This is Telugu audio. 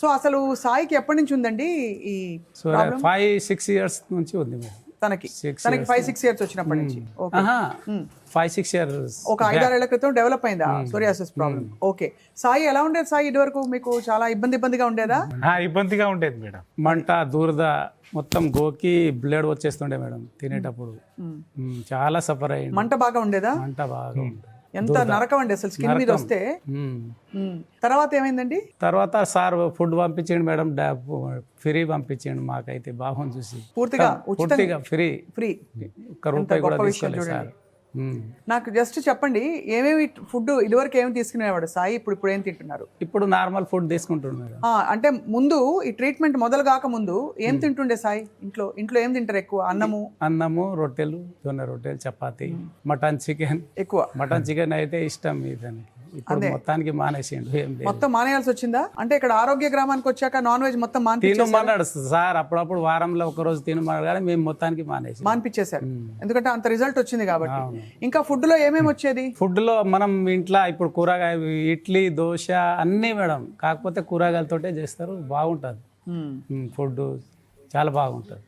సో అసలు సాయికి ఎప్పటి నుంచి ఉందండి ఈ సో 5-6 ఇయర్స్ నుంచి ఉంది మేడం. తనకి 5-6 ఇయర్స్ వచ్చినప్పటి నుంచి ఓకే 5-6 ఇయర్స్ ఒక 5-6 ఏళ్ల క్రితం డెవలప్ అయిందా సోరియాసిస్ ప్రాబ్లం? ఓకే. సాయి ఎలా ఉండేది సాయి ఇదివరకు? మీకు చాలా ఇబ్బందిగా ఉండేదా? ఇబ్బందిగా ఉండేది మేడం. మంట దురద మొత్తం గోకి బ్లడ్ వచ్చేస్తుండే మేడం తినేటప్పుడు. చాలా సఫర్ అయ్యింది. మంట బాగా ఉండేదా? మంట బాగా ఉంది. ఎంత నరకం అండి అసలు స్కిన్ మీద వస్తే. తర్వాత ఏమైందండి? తర్వాత సార్ ఫుడ్ పంపించండి మేడం, ఫ్రీ పంపించండి. మాకైతే బాగుంది చూసి పూర్తిగా ఫ్రీ ఫ్రీ. ఒక్క రూపాయి కూడా తీసుకోలేదు సార్. నాకు జస్ట్ చెప్పండి ఏమేమి ఫుడ్ ఇదివరకు ఏమి తీసుకునేవాడు సాయి, ఇప్పుడు ఏం తింటున్నారు? ఇప్పుడు నార్మల్ ఫుడ్ తీసుకుంటున్నాడు మేడం. అంటే ముందు ఈ ట్రీట్మెంట్ మొదలు కాక ముందు ఏం తింటుండే సాయి? ఇంట్లో ఏం తింటారు ఎక్కువ? అన్నము రొట్టెలు, జొన్న రొట్టెలు, చపాతి, మటన్ చికెన్. ఎక్కువ మటన్ చికెన్ అయితే ఇష్టం ఇతనికి. ఇప్పుడు మొత్తానికి మానేసిండు. ఏం లేదు, మొత్తం మానేయాల్సి వచ్చిందా? అంటే ఇక్కడ ఆరోగ్య గ్రామానికి వచ్చాక నాన్ వెజ్ మొత్తం తినమన్నాడు సార్. అప్పుడప్పుడు వారంలో ఒక రోజు తినమన్నాడు కానీ మేము మొత్తానికి మానిపించేశారు. ఎందుకంటే అంత రిజల్ట్ వచ్చింది కాబట్టి. ఇంకా ఫుడ్ లో ఏమేమి వచ్చేది? ఫుడ్ లో మనం ఇంట్లో ఇప్పుడు కూరగాయ, ఇడ్లీ, దోశ అన్నీ మేడం. కాకపోతే కూరగాయలతోటే చేస్తారు, బాగుంటుంది ఫుడ్, చాలా బాగుంటుంది.